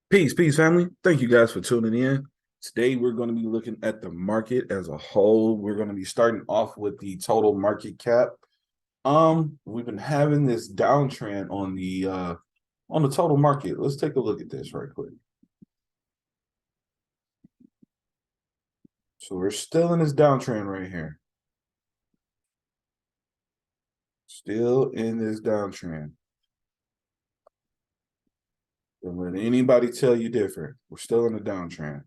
Peace, family. Thank you guys for tuning in. Today, we're going to be looking at the market as a whole. We're going to be starting off with the total market cap. We've been having this downtrend on the total market. Let's take a look at this right quick. So we're still in this downtrend right here. Still in this downtrend. Don't let anybody tell you different. We're still in the downtrend.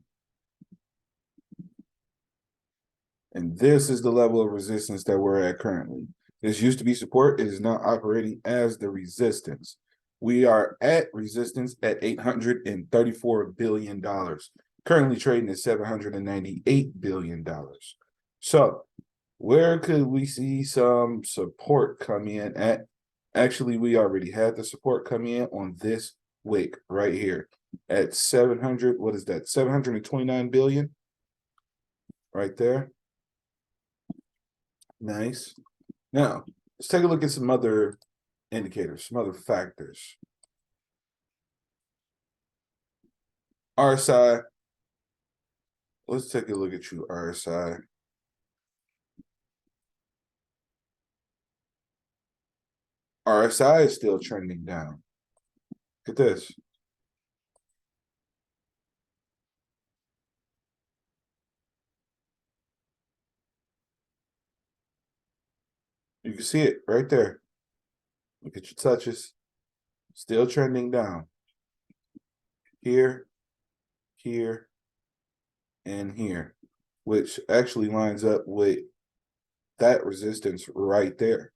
And this is the level of resistance that we're at currently. This used to be support. It is now operating as the resistance. We are at resistance at $834 billion, currently trading at $798 billion. So where could we see some support come in at? Actually, we already had the support come in on this wick right here at 700. What is that? 729 billion right there. Nice. Now, let's take a look at some other indicators, some other factors. RSI. Let's take a look at you, RSI. RSI is still trending down. Look at this. You can see it right there. Look at your touches. Still trending down. Here, here, and here, which actually lines up with that resistance right there.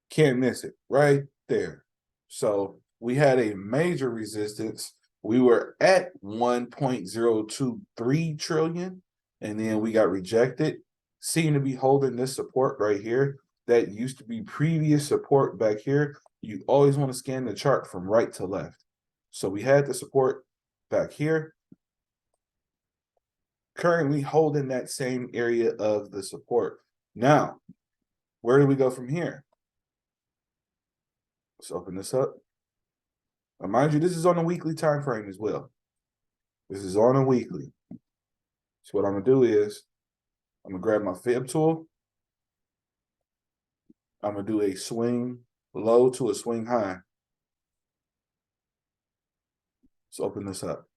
Can't miss it right there. So we had a major resistance. We were at 1.023 trillion, and then we got rejected. Seem to be holding this support right here. That used to be previous support back here. You always want to scan the chart from right to left. So we had the support back here. Currently holding that same area of the support. Now, where do we go from here? Let's open this up. Now, mind you, this is on a weekly time frame as well. This is on a weekly. So what I'm gonna do is I'm gonna grab my fib tool. I'm gonna do a swing low to a swing high. Let's open this up.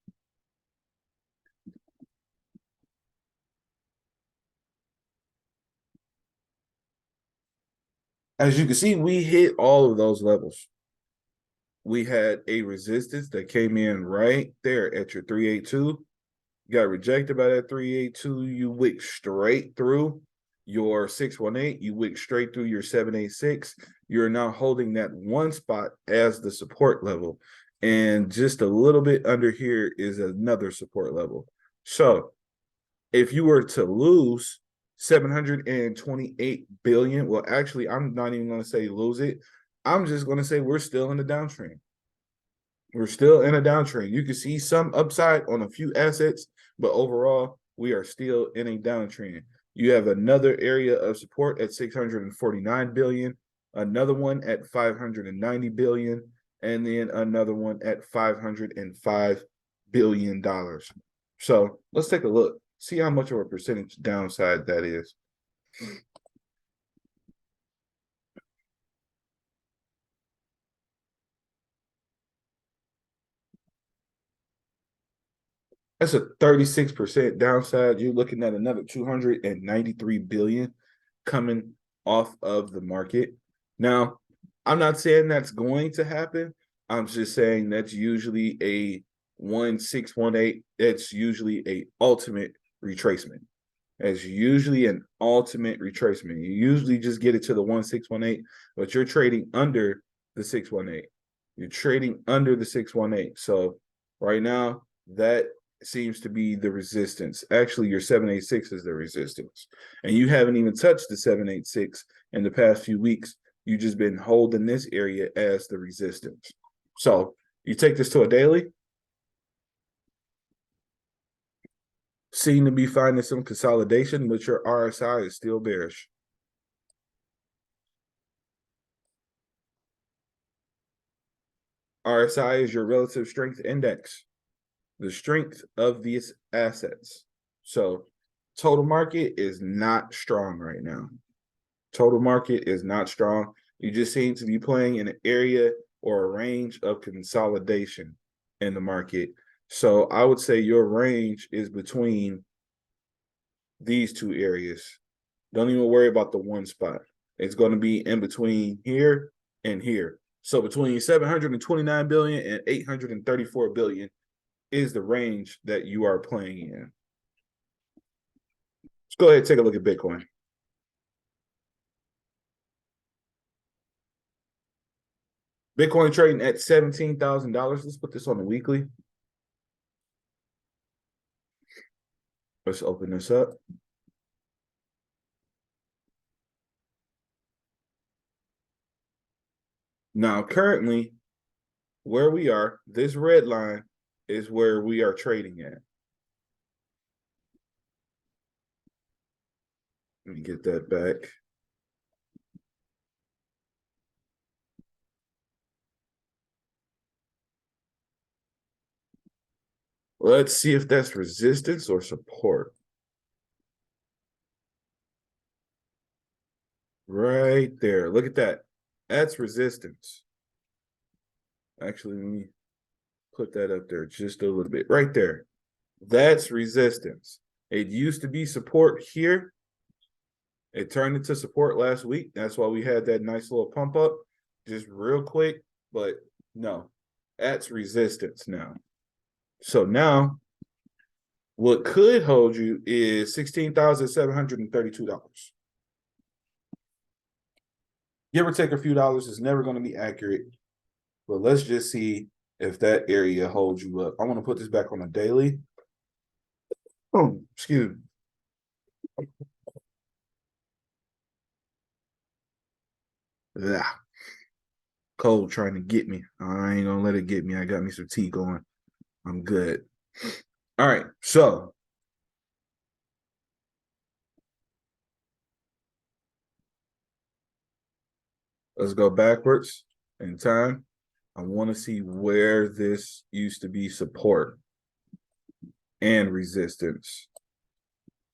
As you can see, we hit all of those levels. We had a resistance that came in right there at your 382. Got rejected by that 382. You wick straight through your 618. You wick straight through your 786. You're now holding that one spot as the support level. And just a little bit under here is another support level. So if you were to lose 728 billion, well, actually, I'm not even going to say lose it. I'm just going to say we're still in the downtrend. We're still in a downtrend. You can see some upside on a few assets, but overall, we are still in a downtrend. You have another area of support at 649 billion, another one at 590 billion, and then another one at $505 billion. So let's take a look, see how much of a percentage downside that is. That's a 36% downside. You're looking at another 293 billion coming off of the market. Now, I'm not saying that's going to happen. I'm just saying that's usually a 1618. It's usually a ultimate retracement. It's usually an ultimate retracement. You usually just get it to the 1618, but you're trading under the 618. You're trading under the 618. So right now, that seems to be the resistance. Actually, your 786 is the resistance. And you haven't even touched the 786 in the past few weeks. You've just been holding this area as the resistance. So you take this to a daily, seem to be finding some consolidation, but your RSI is still bearish. RSI is your relative strength index. the strength of these assets. So total market is not strong right now. Total market is not strong. You just seem to be playing in an area or a range of consolidation in the market. So I would say your range is between these two areas. Don't even worry about the one spot. It's going to be in between here and here. So between 729 billion and 834 billion is the range that you are playing in. Let's go ahead and take a look at Bitcoin. Bitcoin trading at $17,000. Let's put this on the weekly. Let's open this up. Now, currently, where we are, this red line is where we are trading at. Let me get that back. Let's see if that's resistance or support. Right there. Look at that. That's resistance. Actually, let me put that up there just a little bit. Right there. That's resistance. It used to be support here. It turned into support last week. That's why we had that nice little pump up just real quick. But no, that's resistance now. So now what could hold you is $16,732. Give or take a few dollars. Is never going to be accurate. But let's just see if that area holds you up. I want to put this back on a daily. Oh, excuse me. Yeah. Cold trying to get me. I ain't going to let it get me. I got me some tea going. I'm good. All right. So let's go backwards in time. I want to see where this used to be support and resistance.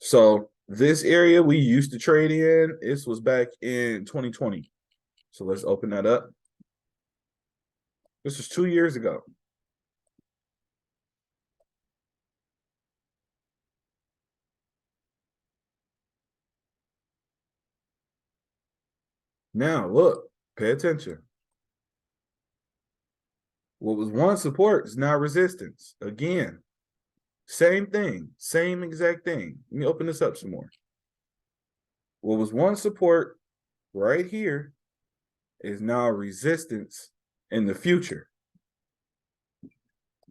So this area we used to trade in, this was back in 2020. So let's open that up. This was 2 years ago. Now look, pay attention. What was once support is now resistance. Again, same thing, same exact thing. Let me open this up some more. What was once support right here is now resistance in the future.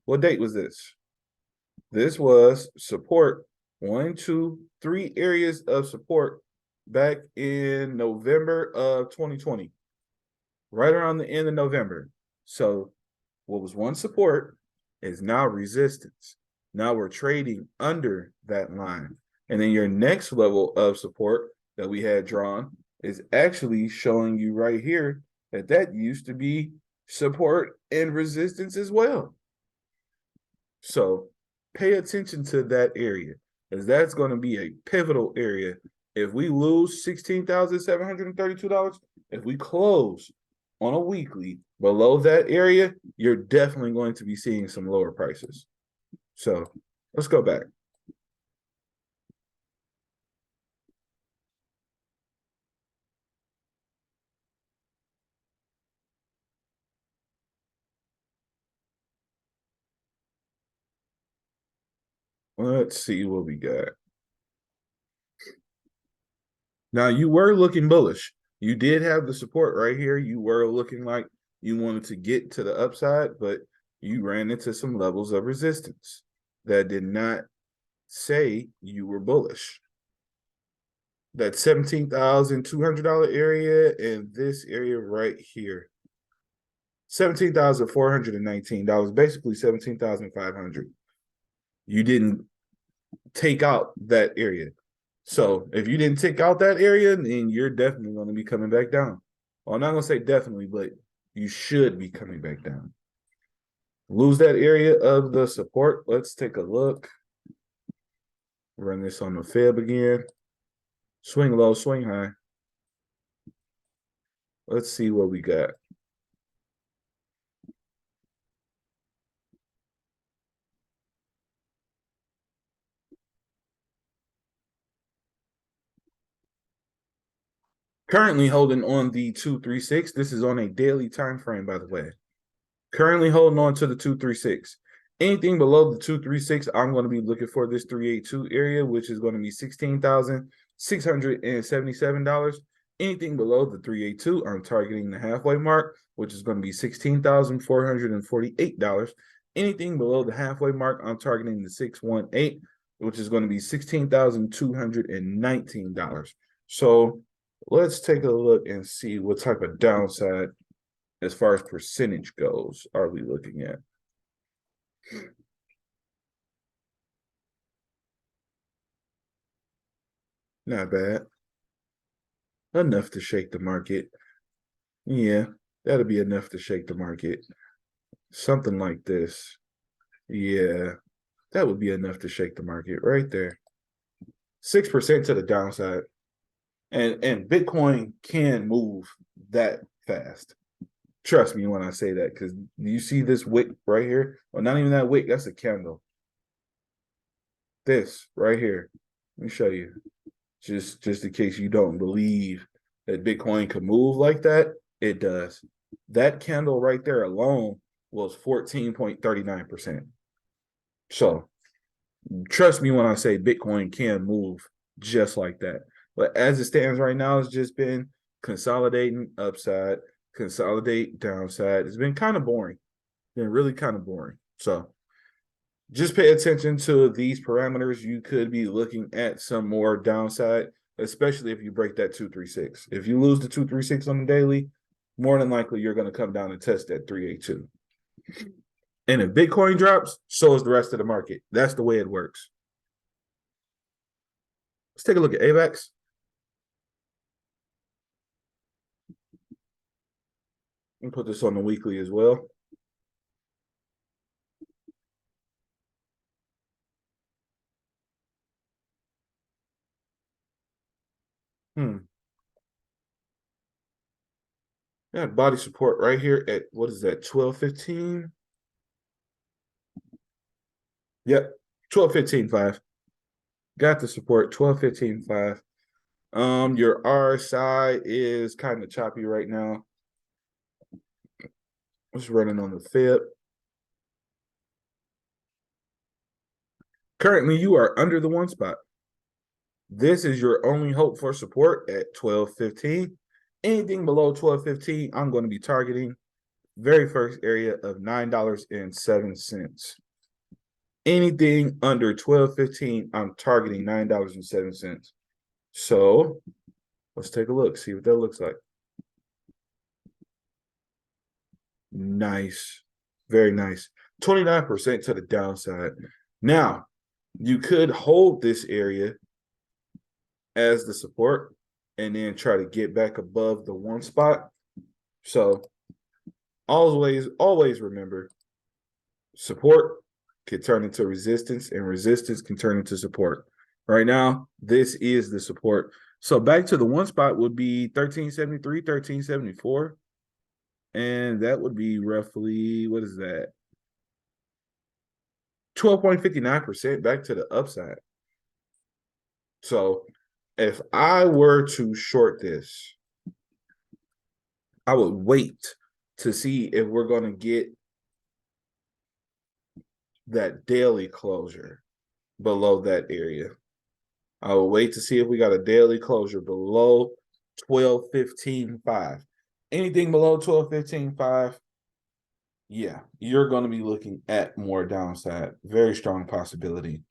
What date was this? This was support. 1, 2, 3 areas of support back in November of 2020, right around the end of November. So what was once support is now resistance. Now we're trading under that line. And then your next level of support that we had drawn is actually showing you right here that that used to be support and resistance as well. So pay attention to that area, because that's going to be a pivotal area. If we lose $16,732, if we close on a weekly below that area, you're definitely going to be seeing some lower prices. So let's go back. Let's see what we got. Now, you were looking bullish. You did have the support right here. You were looking like you wanted to get to the upside, but you ran into some levels of resistance that did not say you were bullish. That $17,200 area and this area right here. $17,419, basically $17,500. You didn't take out that area. So if you didn't take out that area, then you're definitely going to be coming back down. Well, I'm not going to say definitely, but you should be coming back down. lose that area of the support. Let's take a look. Run this on the fib again. Swing low, swing high. Let's see what we got. Currently holding on the 236. This is on a daily time frame, by the way. Currently holding on to the 236. Anything below the 236, I'm going to be looking for this 382 area, which is going to be $16,677. Anything below the 382, I'm targeting the halfway mark, which is going to be $16,448. Anything below the halfway mark, I'm targeting the 618, which is going to be $16,219. So let's take a look and see what type of downside as far as percentage goes are we looking at. Not bad. Enough to shake the market. Yeah, that'll be enough to shake the market. Something like this. Yeah, that would be enough to shake the market right there. 6% to the downside. And Bitcoin can move that fast. Trust me when I say that, because you see this wick right here? Well, not even that wick, that's a candle. This right here. Let me show you. Just in case you don't believe that Bitcoin can move like that, it does. That candle right there alone was 14.39%. So trust me when I say Bitcoin can move just like that. But as it stands right now, it's just been consolidating upside, consolidate downside. It's been kind of boring. Been really kind of boring. So just pay attention to these parameters. You could be looking at some more downside, especially if you break that 236. If you lose the 236 on the daily, more than likely you're going to come down and test that 382. And if Bitcoin drops, so is the rest of the market. That's the way it works. Let's take a look at AVAX. And put this on the weekly as well. Yeah, body support right here at, what is that, 12.15? Yep, 12.15.5. Got the support, 12.15.5. Your RSI is kind of choppy right now. It's running on the fib. Currently, you are under the one spot. This is your only hope for support at 12.15. Anything below 12.15, I'm going to be targeting very first area of $9.07. Anything under 12.15, I'm targeting $9.07. So let's take a look, see what that looks like. Nice. Very nice. 29% to the downside. Now, you could hold this area as the support and then try to get back above the one spot. So always remember, support can turn into resistance and resistance can turn into support. Right now, this is the support. So back to the one spot would be 1373, 1374. And that would be roughly, what is that? 12.59% back to the upside. So if I were to short this, I would wait to see if we're going to get that daily closure below that area. I will wait to see if we got a daily closure below 12.15.5. Anything below 12.15.5, yeah, you're going to be looking at more downside. Very strong possibility.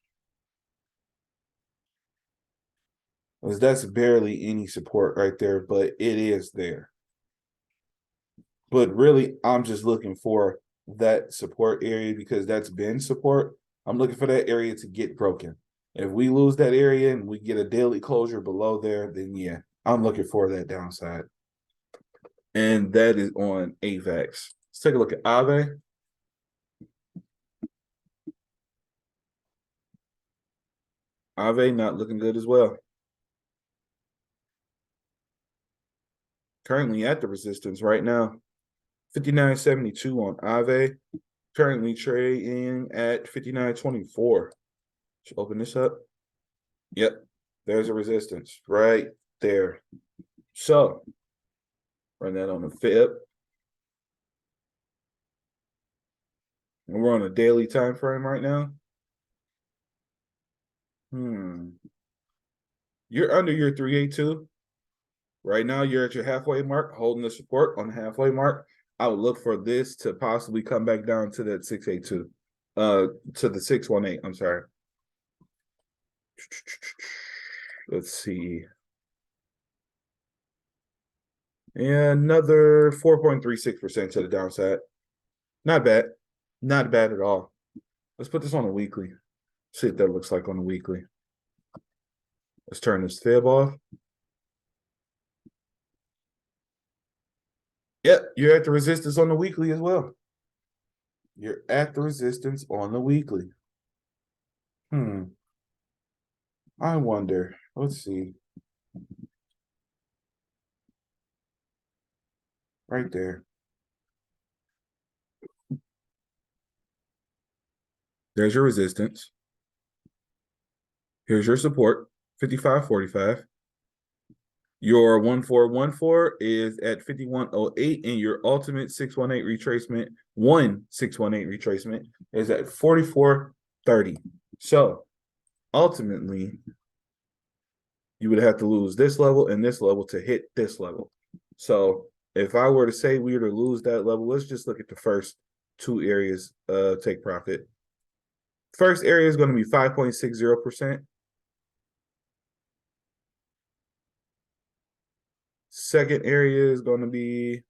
Because that's barely any support right there, but it is there. But really, I'm just looking for that support area because that's been support. I'm looking for that area to get broken. If we lose that area and we get a daily closure below there, then yeah, I'm looking for that downside. And that is on AVAX. Let's take a look at AVE. AVE not looking good as well. Currently at the resistance right now. 59.72 on AVE. Currently trading at 59.24. Should open this up. Yep. There's a resistance right there. So run that on the fib. And we're on a daily time frame right now. You're under your 382. Right now, you're at your halfway mark, holding the support on the halfway mark. I would look for this to possibly come back down to that 682. To the 618. I'm sorry. Let's see. And another 4.36% to the downside. Not bad. Not bad at all. Let's put this on a weekly. See what that looks like on a weekly. Let's turn this fib off. Yep, you're at the resistance on the weekly as well. You're at the resistance on the weekly. I wonder. Let's see. Right there. There's your resistance. Here's your support, 55.45. Your 1414 is at 51.08, and your ultimate 618 retracement, 618 retracement is at 44.30. So ultimately, you would have to lose this level and this level to hit this level. So if I were to say we were to lose that level, let's just look at the first two areas take profit. First area is going to be 5.60%. Second area is going to be,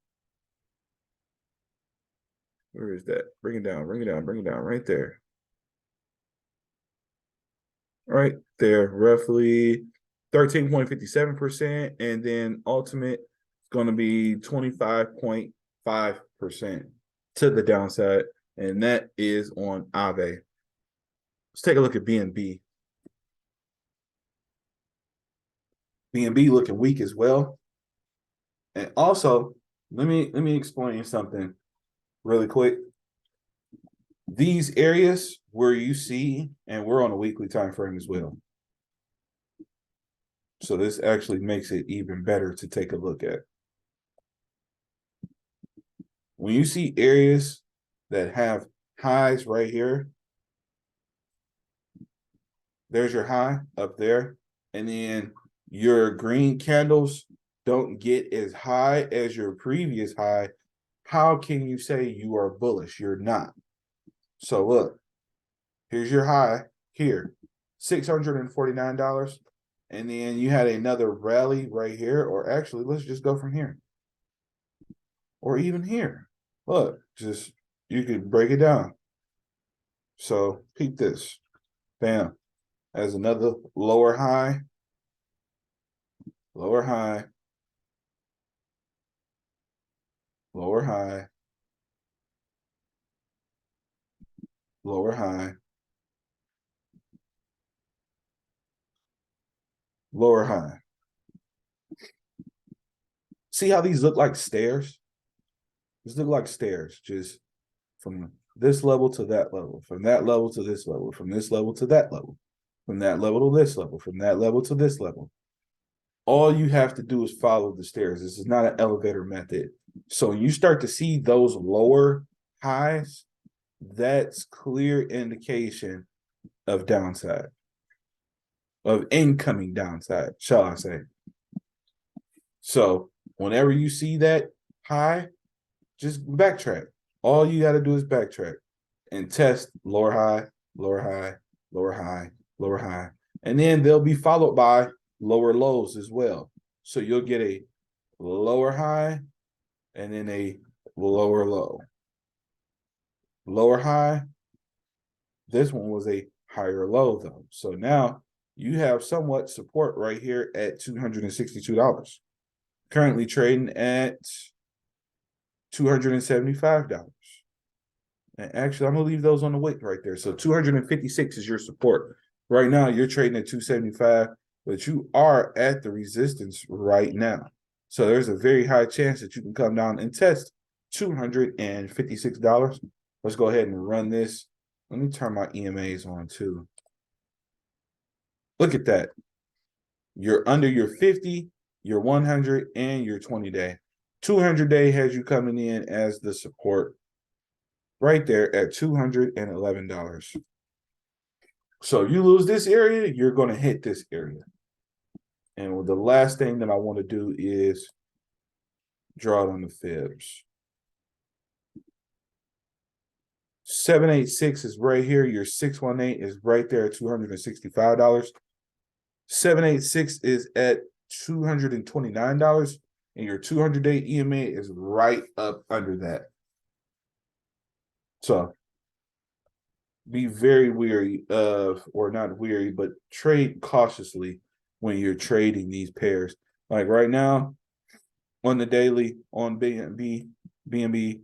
where is that? Bring it down, bring it down, bring it down, right there. Right there, roughly 13.57%. And then ultimate is going to be 25.5% to the downside. And that is on AVE. Let's take a look at BNB. BNB looking weak as well. And also, let me explain something really quick. These areas where you see, and we're on a weekly time frame as well. So this actually makes it even better to take a look at. When you see areas that have highs right here, there's your high up there, and then your green candles don't get as high as your previous high. How can you say you are bullish? You're not. So look, here's your high here, $649. And then you had another rally right here, or actually, let's just go from here. Or even here. Look, just, you could break it down. So peep this. Bam. As another lower high. Lower high. Lower high. Lower high. Lower high. See how these look like stairs? These look like stairs, just from this level to that level, from that level to this level, from this level to that level, from that level to this level, from that level to this level. All you have to do is follow the stairs. This is not an elevator method. So when you start to see those lower highs, that's clear indication of downside, of incoming downside, shall I say. So whenever you see that high, just backtrack. All you got to do is backtrack and test lower high, lower high, lower high, lower high. And then they'll be followed by lower lows as well. So you'll get a lower high and then a lower low. Lower high. This one was a higher low though. So now you have somewhat support right here at $262. Currently trading at $275. And actually, I'm going to leave those on the wick right there. So 256 is your support. Right now, you're trading at 275, but you are at the resistance right now. So there's a very high chance that you can come down and test $256. Let's go ahead and run this. Let me turn my EMAs on too. Look at that. You're under your 50, your 100, and your 20-day. 200-day has you coming in as the support right there at $211. So you lose this area, you're going to hit this area. And the last thing that I want to do is draw it on the fibs. 786 is right here. Your 618 is right there at $265. 786 is at $229. And your 200-day EMA is right up under that. So be very weary of, or not weary, but trade cautiously when you're trading these pairs. Like right now, on the daily, on BNB,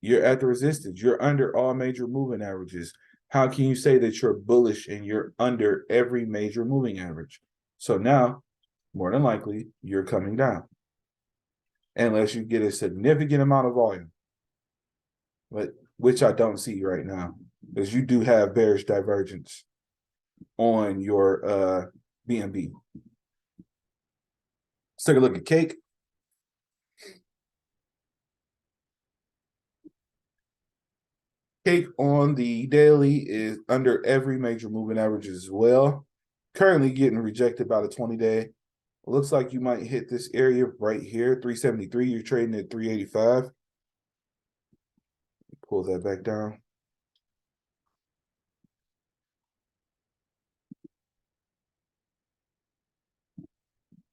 you're at the resistance. You're under all major moving averages. How can you say that you're bullish and you're under every major moving average? So now, more than likely, you're coming down. Unless you get a significant amount of volume. But which I don't see right now, because you do have bearish divergence on your BNB. Let's take a look at cake. Cake on the daily is under every major moving average as well. Currently getting rejected by the 20-day. Looks like you might hit this area right here, 373. You're trading at 385. Pull that back down.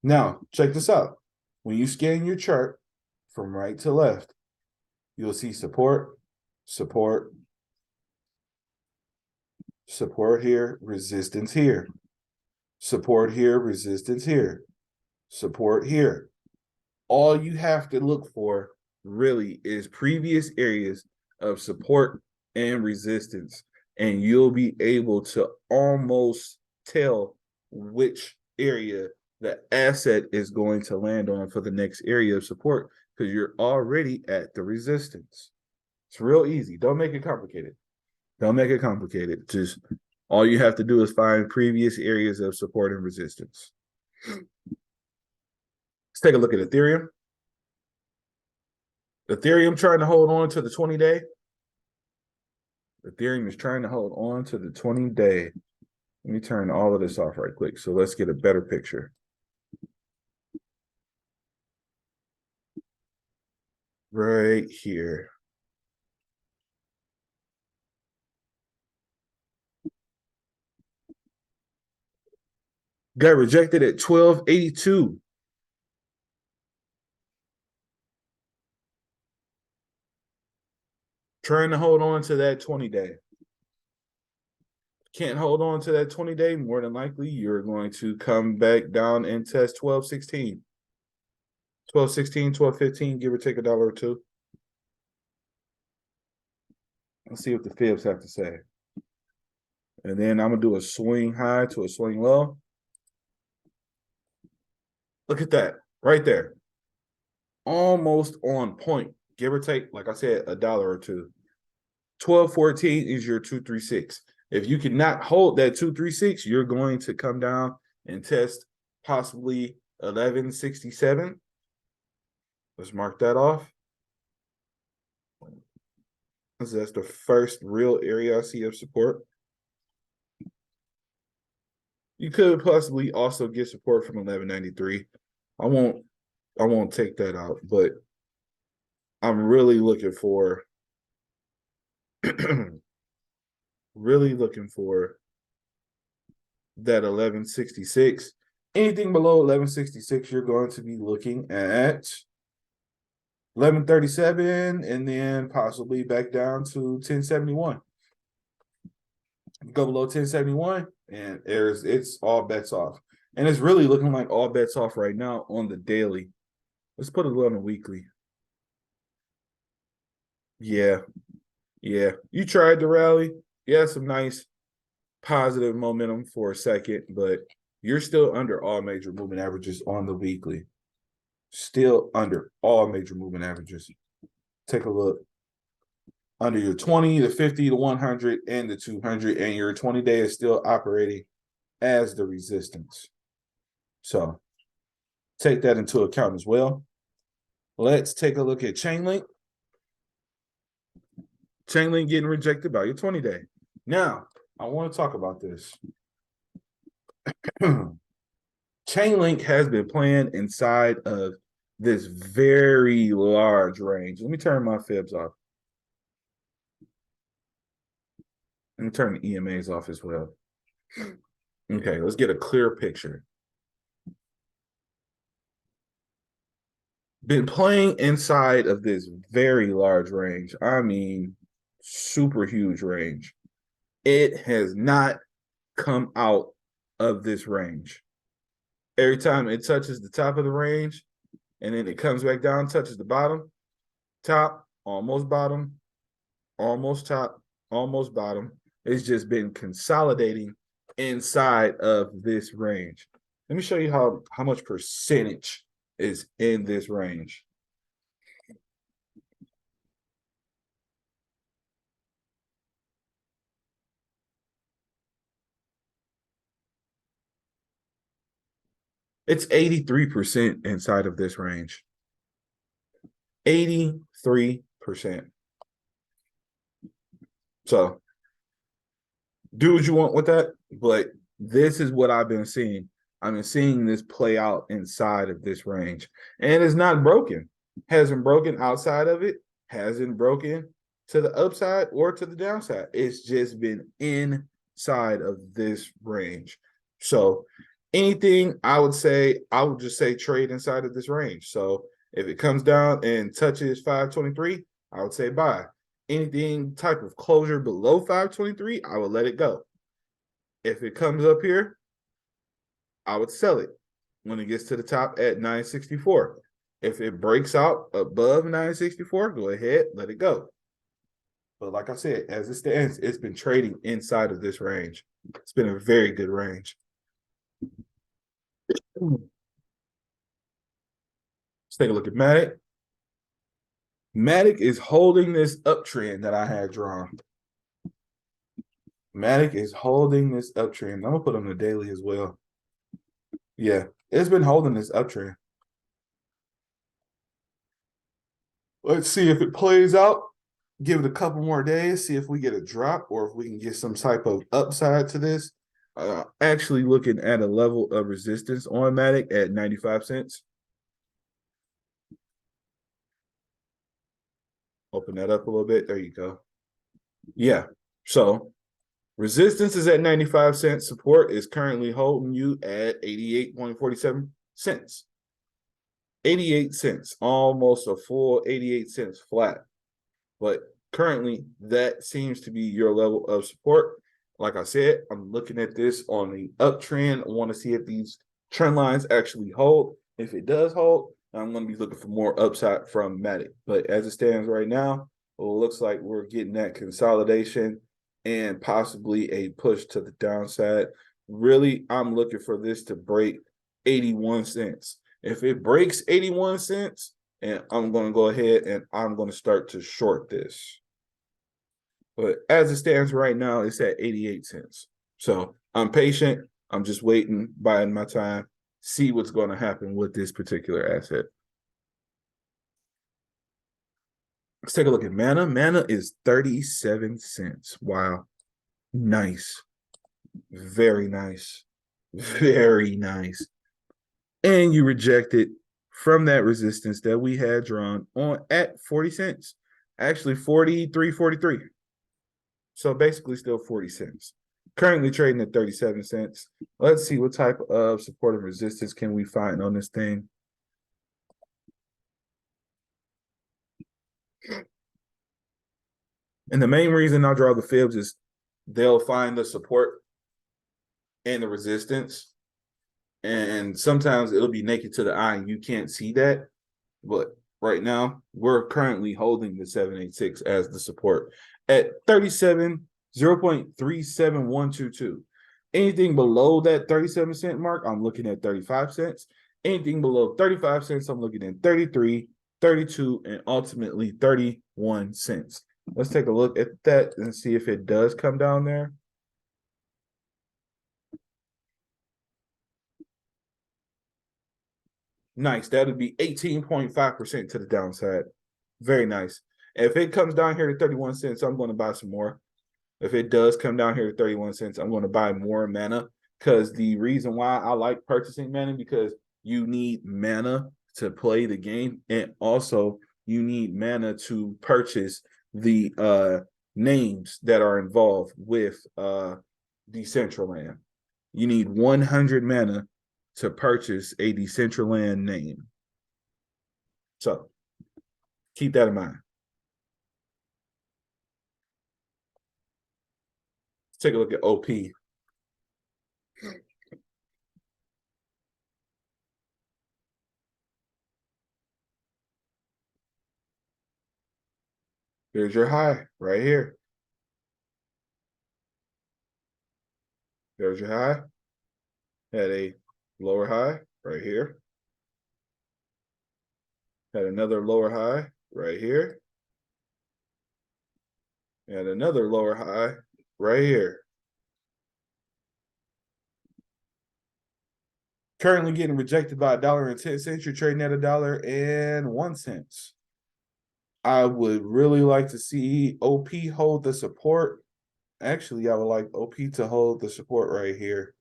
Now, check this out. When you scan your chart from right to left, you'll see support, support, support here, resistance here, support here, resistance here, support here. All you have to look for really is previous areas of support and resistance, and you'll be able to almost tell which area the asset is going to land on for the next area of support, because you're already at the resistance. It's real easy. Don't make it complicated. Don't make it complicated. Just all you have to do is find previous areas of support and resistance. Let's take a look at Ethereum. Ethereum trying to hold on to the 20-day. Ethereum is trying to hold on to the 20-day. Let me turn all of this off right quick so let's get a better picture. Right here. Got rejected at 1282. Trying to hold on to that 20-day. Can't hold on to that 20-day, more than likely you're going to come back down and test 1216. 1216, 1215, give or take $1 or $2. Let's see what the fibs have to say. And then I'm going to do a swing high to a swing low. Look at that right there. Almost on point, give or take, like I said, $1 or $2. 1214 is your 236. If you cannot hold that 236, you're going to come down and test possibly 1167. Let's mark that off. That's the first real area I see of support. You could possibly also get support from 1193. I won't take that out, but I'm really looking for really looking for that 1166. Anything below 1166, you're going to be looking at 1137 and then possibly back down to 1071. Go below 1071 and it's all bets off. And it's really looking like all bets off right now on the daily. Let's put it on the weekly. Yeah. You tried to rally. Yeah, some nice positive momentum for a second, but you're still under all major moving averages on the weekly. Still under all major moving averages. Take a look. Under your 20, the 50, the 100, and the 200, and your 20-day is still operating as the resistance. So take that into account as well. Let's take a look at Chainlink. Chainlink getting rejected by your 20-day. Now, I want to talk about this. Chainlink has been playing inside of this very large range. Let me turn my fibs off. Let me turn the EMAs off as well. Okay, let's get a clear picture. Been playing inside of this very large range. I mean, super huge range. It has not come out of this range. Every time it touches the top of the range, and then it comes back down, touches the bottom, top, almost bottom, almost top, almost bottom. It's just been consolidating inside of this range. Let me show you how much percentage is in this range. It's 83% inside of this range. 83%. So do what you want with that, but this is what I've been seeing. I've been seeing this play out inside of this range, and it's not broken. Hasn't broken outside of it, hasn't broken to the upside or to the downside. It's just been inside of this range. So anything I would just say trade inside of this range. So if it comes down and touches 523, I would say buy. Anything type of closure below 523, I would let it go. If it comes up here, I would sell it when it gets to the top at 964. If it breaks out above 964, go ahead, let it go. But like I said, as it stands, it's been trading inside of this range. It's been a very good range. Let's take a look at Matic. Matic is holding this uptrend that I had drawn. Matic is holding this uptrend. I'm going to put on the daily as well. Yeah, it's been holding this uptrend. Let's see if it plays out. Give it a couple more days, see if we get a drop or if we can get some type of upside to this. Actually looking at a level of resistance on Matic at 95 cents. Open that up a little bit. There you go. Yeah. So resistance is at 95 cents. Support is currently holding you at 88.47 cents. 88 cents, almost a full 88 cents flat. But currently, that seems to be your level of support. Like I said, I'm looking at this on the uptrend. I want to see if these trend lines actually hold. If it does hold, I'm going to be looking for more upside from Matic. But as it stands right now, well, it looks like we're getting that consolidation and possibly a push to the downside. Really, I'm looking for this to break 81 cents. If it breaks 81 cents, and I'm going to go ahead and I'm going to start to short this. But as it stands right now, it's at 88 cents. So I'm patient. I'm just waiting, biding my time, see what's going to happen with this particular asset. Let's take a look at Mana. Mana is 37 cents. Wow. Nice. Very nice. Very nice. And you rejected from that resistance that we had drawn on at 40 cents. Actually, 43.43. So basically still 40 cents. Currently trading at 37 cents. Let's see what type of support and resistance can we find on this thing. And the main reason I draw the fibs is they'll find the support and the resistance. And sometimes it'll be naked to the eye and you can't see that. But right now, we're currently holding the 786 as the support at 37 0.37122. Anything below that 37-cent mark, I'm looking at 35 cents. Anything below 35 cents, I'm looking at 33, 32, and ultimately 31 cents. Let's take a look at that and see if it does come down there. Nice. That would be 18.5% to the downside. Very nice. If it comes down here to 31 cents, I'm going to buy some more. If it does come down here to 31 cents, I'm going to buy more mana, because the reason why I like purchasing mana, because you need mana to play the game, and also you need mana to purchase the names that are involved with Decentraland. You need 100 mana to purchase a Decentraland name. So keep that in mind. Let's take a look at OP. Here's your high right here. There's your high. Had a lower high right here. Had another lower high right here. And another lower high right here. Currently getting rejected by $1.10. You're trading at $1.01. I would really like to see OP hold the support. Actually, I would like OP to hold the support right here.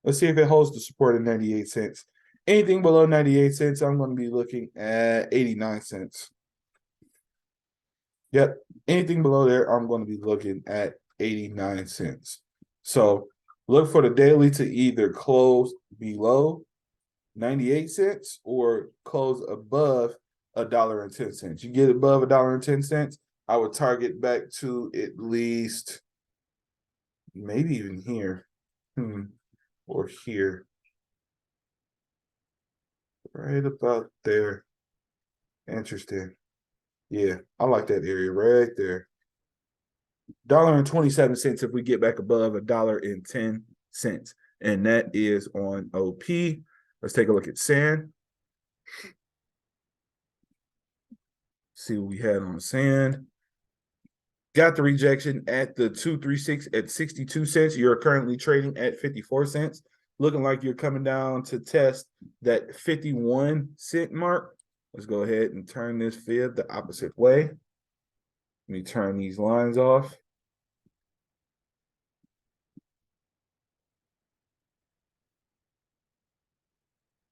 Let's see if it holds the support at 98 cents. Anything below 98 cents, I'm going to be looking at 89 cents. Yep. Anything below there, I'm going to be looking at 89 cents. So look for the daily to either close below 98 cents or close above $1.10. You get above $1.10, I would target back to at least maybe even here. Or here. Right about there. Interesting. Yeah, I like that area right there. $1.27 if we get back above $1.10. And that is on OP. Let's take a look at sand. See what we had on sand. Got the rejection at the 236 at 62 cents. You're currently trading at 54 cents. Looking like you're coming down to test that 51-cent mark. Let's go ahead and turn this fib the opposite way. Let me turn these lines off.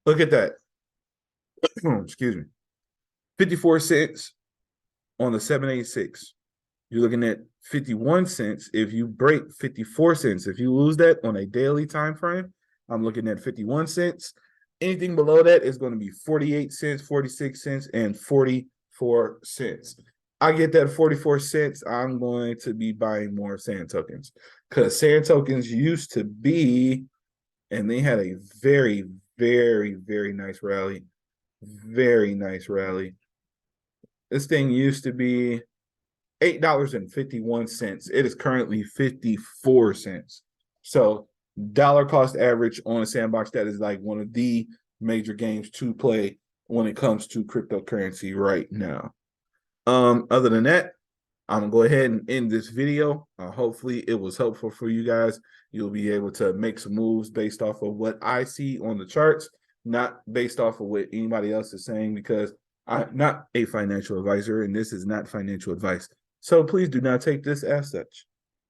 Look at that. Excuse me. 54 cents on the 786. You're looking at 51 cents if you break 54 cents. If you lose that on a daily time frame, I'm looking at 51 cents. Anything below that is going to be 48 cents, 46 cents, and 44 cents. I get that 44 cents, I'm going to be buying more sand tokens, because sand tokens used to be, and they had a very, very, very nice rally. Very nice rally. This thing used to be $8.51. It is currently 54 cents. So dollar cost average on a sandbox, that is like one of the major games to play when it comes to cryptocurrency right now. Other than that, I'm gonna go ahead and end this video. Hopefully it was helpful for you guys. You'll be able to make some moves based off of what I see on the charts, not based off of what anybody else is saying, because I'm not a financial advisor and this is not financial advice. So please do not take this as such.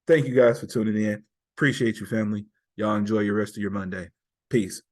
Thank you guys for tuning in. Appreciate you, family. Y'all enjoy your rest of your Monday. Peace.